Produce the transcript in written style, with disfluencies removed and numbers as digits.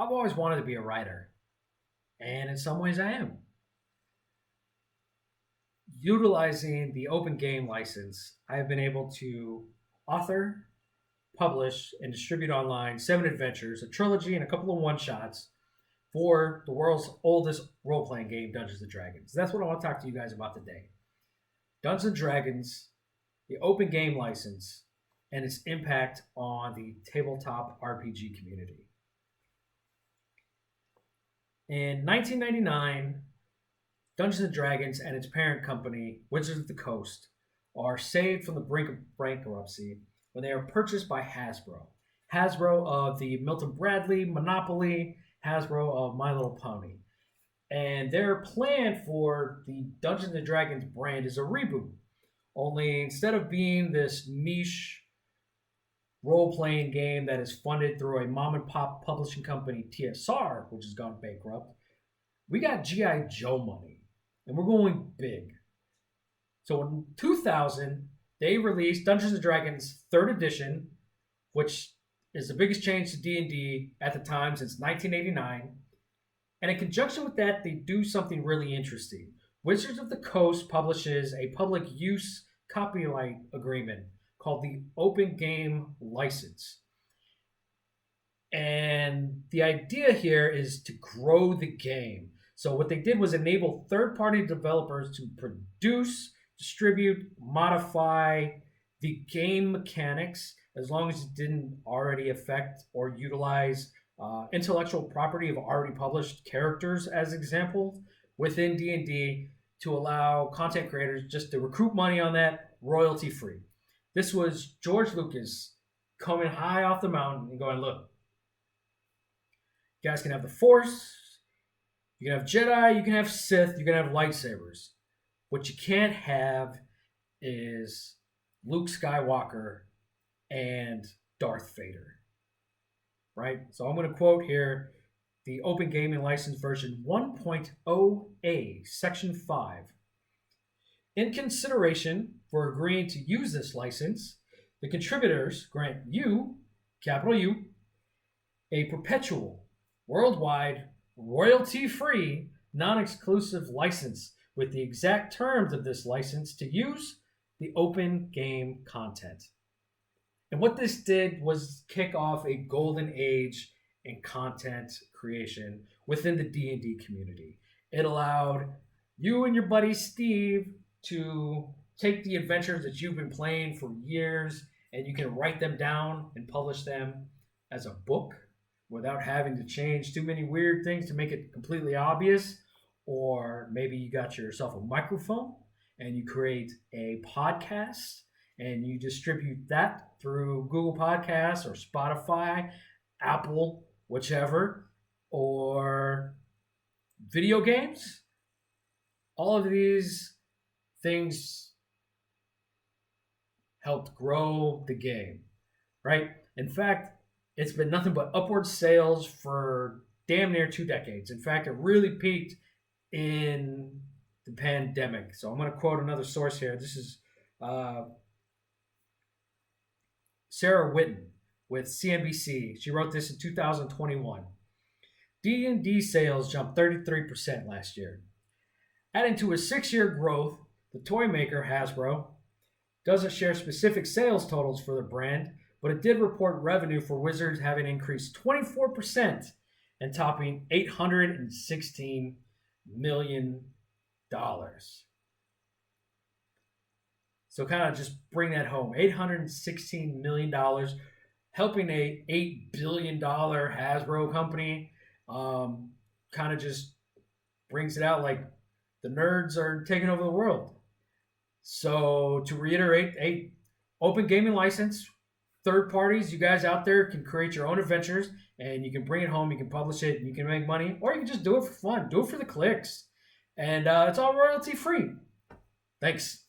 I've always wanted to be a writer, and in some ways I am. Utilizing the open game license, I've been able to author, publish, and distribute online 7 adventures, a trilogy, and a couple of one-shots for the world's oldest role-playing game, Dungeons and Dragons. That's what I want to talk to you guys about today. Dungeons and Dragons, the open game license, and its impact on the tabletop RPG community. In 1999, Dungeons and Dragons and its parent company, Wizards of the Coast, are saved from the brink of bankruptcy when they are purchased by Hasbro. Hasbro of the Milton Bradley Monopoly, Hasbro of My Little Pony. And their plan for the Dungeons and Dragons brand is a reboot. Only instead of being this niche role-playing game that is funded through a mom-and-pop publishing company, TSR, which has gone bankrupt, we got G.I. Joe money. And we're going big. So in 2000, they released Dungeons & Dragons 3rd edition, which is the biggest change to D&D at the time since 1989. And in conjunction with that, they do something really interesting. Wizards of the Coast publishes a public use copyright agreement called the Open Game License. And the idea here is to grow the game. So what they did was enable third-party developers to produce, distribute, modify the game mechanics as long as it didn't already affect or utilize intellectual property of already published characters as examples within D&D to allow content creators just to recruit money on that royalty-free. This was George Lucas coming high off the mountain and going, look, you guys can have the Force, you can have Jedi, you can have Sith, you can have lightsabers. What you can't have is Luke Skywalker and Darth Vader. Right? So I'm going to quote here the Open Gaming License version 1.0A, Section 5. In consideration for agreeing to use this license, the contributors grant you, capital U, a perpetual, worldwide, royalty-free, non-exclusive license with the exact terms of this license to use the open game content. And what this did was kick off a golden age in content creation within the D&D community. It allowed you and your buddy Steve to take the adventures that you've been playing for years and you can write them down and publish them as a book without having to change too many weird things to make it completely obvious. Or maybe you got yourself a microphone and you create a podcast and you distribute that through Google Podcasts or Spotify, Apple, whichever, or video games. All of these things helped grow the game, right? In fact, it's been nothing but upward sales for damn near 2 decades. In fact, it really peaked in the pandemic. So I'm going to quote another source here. This is Sarah Whitten with CNBC. She wrote this in 2021. D&D sales jumped 33% last year. Adding to a 6-year growth, the toy maker Hasbro doesn't share specific sales totals for the brand, but it did report revenue for Wizards having increased 24% and topping $816 million. So kind of just bring that home. $816 million, helping a $8 billion Hasbro company, kind of just brings it out like the nerds are taking over the world. So to reiterate, a open gaming license, third parties, you guys out there can create your own adventures and you can bring it home, you can publish it, and you can make money, or you can just do it for fun, do it for the clicks. And it's all royalty free. Thanks.